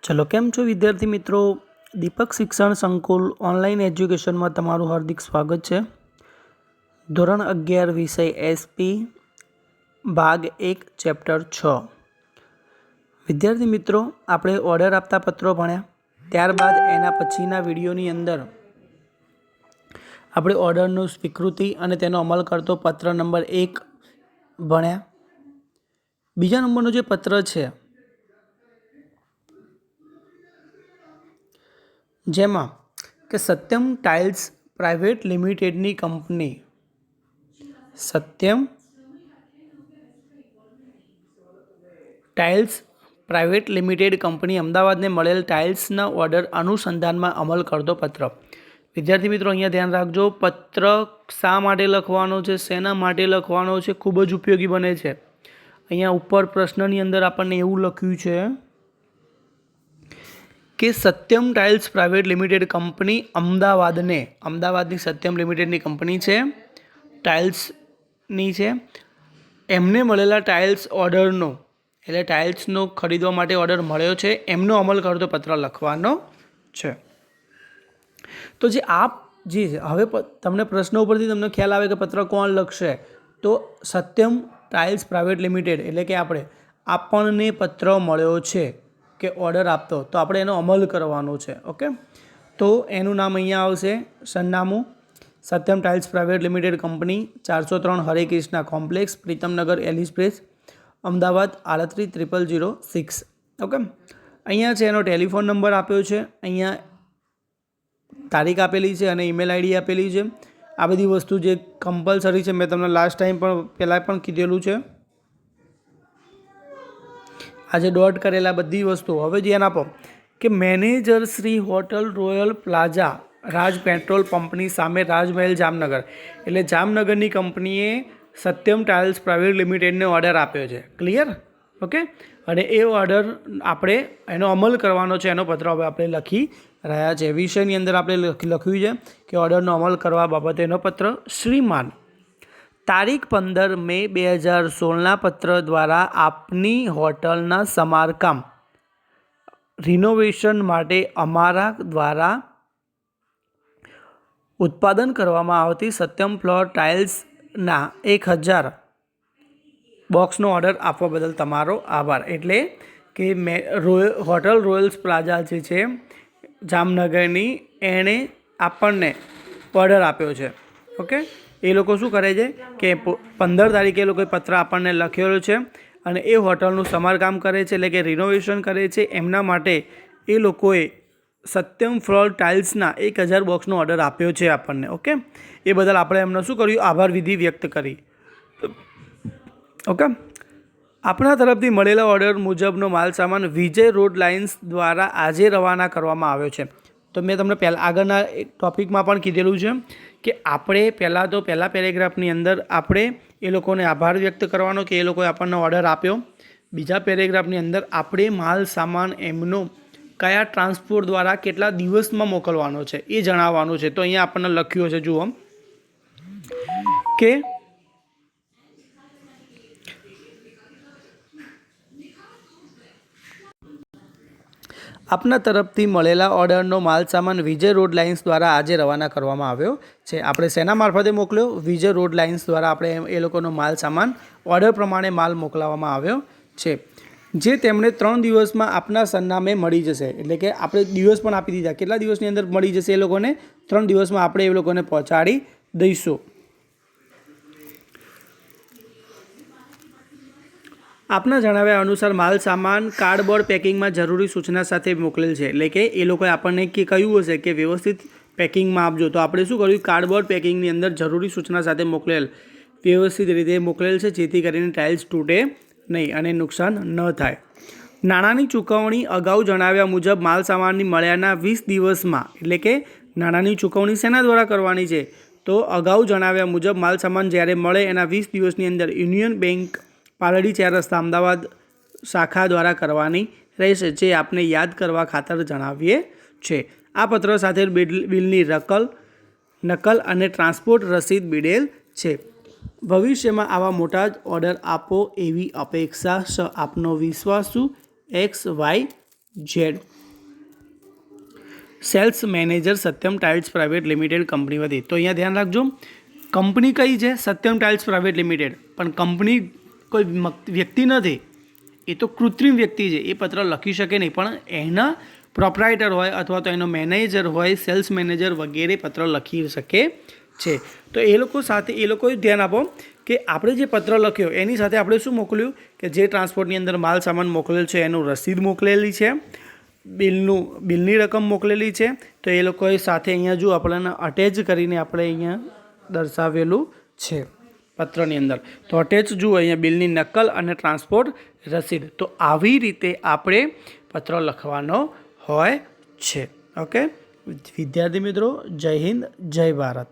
चलो केम छो विद्यार्थी मित्रों। दीपक शिक्षण संकुल ऑनलाइन एज्युकेशन में तमारुं हार्दिक स्वागत है। धोरण 11 विषय एसपी भाग 1 चैप्टर 6। विद्यार्थी मित्रों, आपणे ऑर्डर आपता पत्रों भण्या, त्यारबाद एना पछीना विडियोनी अंदर આપણે ઓર્ડરનું સ્વીકૃતિ અને તેનો અમલ કરતો પત્ર નંબર 1 ભણ્યા। બીજા નંબરનો જે પત્ર છે જેમાં કે સત્યમ ટાઇલ્સ પ્રાઇવેટ લિમિટેડની company Satyam tiles private limited company અમદાવાદને મળેલ ટાઇલ્સના ઓર્ડર અનુસંધાનમાં અમલ કરતો પત્ર। विद्यार्थी मित्रों, अहींया ध्यान राखजो, पत्र शा माटे लखवानो छे, शेना माटे लखवानो छे, खूब ज उपयोगी बने छे। अहींया उपर प्रश्ननी अंदर आपणे एवुं लख्युं छे कि सत्यम टाइल्स प्राइवेट लिमिटेड कंपनी अमदावादने, अमदावादनी सत्यम लिमिटेडनी कंपनी छे, टाइल्सनी छे, एमने मळेला टाइल्स ऑर्डरनो एटले टाइल्सनो खरीदवा माटे ऑर्डर मळ्यो छे एमनो अमल करतो पत्र लखवानो छे। तो जे आप जी हवे तमने प्रश्नों परथी तमने ख्याल आवे कि पत्र कोण लखशे, तो सत्यम टाइल्स प्राइवेट लिमिटेड एटले कि आपणे पत्र मळ्यो छे के ऑर्डर आपतो तो आपणे एनो अमल करवानो छे। ओके, तो एनुं नाम अहींया आवशे। सरनामું सत्यम टाइल्स प्राइवेट लिमिटेड कंपनी 403 हरे कृष्णा कॉम्प्लेक्स प्रीतमनगर एलिसप्रेस अमदावाद 380006। ओके, अहींया छे एनो टेलिफोन नंबर आप्यो छे, अहींया तारीख आपेली है और ईमेल आईडी आपेली है। आ बधी वस्तु जे कम्पलसरी है, मैं तमने लास्ट टाइम पर पहला पण कीधेलुं छे। आज डॉट करेला बधी वस्तु हवे ध्यान आपो कि manager Shri hotel royal plaza Raj petrol पंपनी सामे राजमहल जामनगर एटले जामनगरनी कंपनीए सत्यम टाइल्स प्राइवेट लिमिटेड ने ऑर्डर आप्यो छे। क्लियर? ओके, अने ए ऑर्डर आपणे एनो अमल करवानो छे, एनो पत्र हवे आपणे लखी रह्या छे। विषयनी अंदर आपणे लख्युं छे कि ऑर्डरनो अमल करवा बाबतेनो पत्र श्रीमान तारीख 15 मे 2016 पत्र द्वारा आपनी होટલના સમારકામ रिनोवेशन माटे अमारा द्वारा उत्पादन करवामां आवती सत्यम फ्लोर टाइल्सना 1000 बॉक्सनो ऑर्डर आपवा बदल तमारो आभार। एटले कि होटल रॉयल्स प्लाजा जे छे जामनगरनी एणे आपणने ऑर्डर आप्यो छे। ओके, ए लोको शुं करे छे कि 15 तारीखे ए लोकोए पत्र आपणने लखेलो छे अने ए होટલનું સમારકામ કરે છે એટલે કે રિનોવેશન કરે છે। એમના માટે એ લોકોએ સત્યમ ફ્લોર ટાઇલ્સના 1000 બોક્સનો ઓર્ડર આપ્યો છે આપણને। ઓકે, એ બદલ આપણે એમનો શું કર્યું, આભાર વિધિ વ્યક્ત કરી। ओके, अपना तरफथी मळेला ऑर्डर मुजबनो माल सामान विजय रोड लाइन्स द्वारा आजे रवाना करवामां आव्यो छे। तो मैं तमने पहला आगळना एक टॉपिकमां पण कीधेलुं छे कि आपणे पहला तो पहला पेरेग्राफनी अंदर आपणे ए लोकोने आभार व्यक्त करवानो कि ए लोकोए आपणने ऑर्डर आप्यो। बीजा पेरेग्राफनी अंदर आपणे माल सामान एमनो कया ट्रांसपोर्ट द्वारा केटला दिवसमां मोकलवानो छे ए जणाववानुं छे। तो अहींया आपणने लख्युं छे, जुओ के अपना तरफथी मळेला ऑर्डरनो माल सामान विजय रोड लाइन्स द्वारा आजे रवाना करवामां आव्यो छे। आपणे सेना मार्फते मोकल्यो? विजय रोड लाइन्स द्वारा आपणे ए लोकोनो माल सामान ऑर्डर प्रमाणे माल मोकलाववामां आव्यो छे, जे तेमणे 3 दिवसमां आपना सरनामे मळी जशे। एटले के आपणे दिवस पण आपी दीधा, केटला दिवसनी अंदर मळी जशे ए लोकोने? 3 दिवसमां आपणे ए लोकोने पहोंचाडी दईशुं। आपना जणाव्या अनुसार माल सामान कार्डबोर्ड पेकिंग में जरूरी सूचना साथे मोकलेल छे। एटले के ए लोकोए आपणने कह्युं हशे कि व्यवस्थित पेकिंग में आपजो, तो आपणे शुं कर्युं, कार्डबोर्ड पेकिंगनी अंदर जरूरी सूचना साथे मोकलेल, व्यवस्थित रीते मोकलेल छे जेथी करीने टाइल्स तूटे नहीं अने नुकसान न थाय। नाणांनी चूकवणी अगाऊ जणाव्या मुजब माल सामाननी मळ्याना 20 दिवसमां, एटले के नाणांनी चूकवणी सेना द्वारा करवानी छे, तो अगाऊ जणाव्या मुजब माल सामान ज्यारे मळे एना 20 दिवसनी अंदर यूनियन बैंक पालड़ी 4 रस्ता अमदावाद शाखा द्वारा करवानी रहेशे, जे आपने याद करवा खातर जणावीए छे। आ पत्र साथे बिलनी नकल अने ट्रांसपोर्ट रसीद बीडेल छे। भविष्यमां आवा मोटा ऑर्डर आपो एवी अपेक्षा आपनो विश्वासु XYZ। Sales manager Satyam tiles private limited company વતી. તો અહીંયા ધ્યાન રાખજો, કંપની કઈ છે? Satyam tiles private limited. પણ કંપની કોઈ વ્યક્તિ નથી, એ તો કૃત્રિમ વ્યક્તિ છે, એ પત્ર લખી શકે નહીં, પણ એના પ્રોપરાઇટર હોય અથવા તો એનો મેનેજર હોય, સેલ્સ મેનેજર વગેરે પત્ર લખી શકે છે. તો એ લોકો સાથે એ લોકોએ ધ્યાન આપો કે આપણે જે પત્ર લખ્યો એની સાથે આપણે શું મોકલ્યું કે જે ટ્રાન્સપોર્ટની અંદર માલ સામાન મોકલેલ છે એનું રસીદ મોકલેલી છે, બિલની રકમ મોકલેલી છે. તો એ લોકોએ સાથે અહીંયા જો આપણને અટેચ કરીને આપણે અહીંયા દર્શાવેલું છે પત્રની અંદર. તો અટેચ જુઓ અહીંયા બિલની નકલ અને ટ્રાન્સપોર્ટ રસીદ. તો આવી રીતે આપણે પત્ર લખવાનો હોય છે. ઓકે વિદ્યાર્થી મિત્રો, જય હિન્દ, જય ભારત.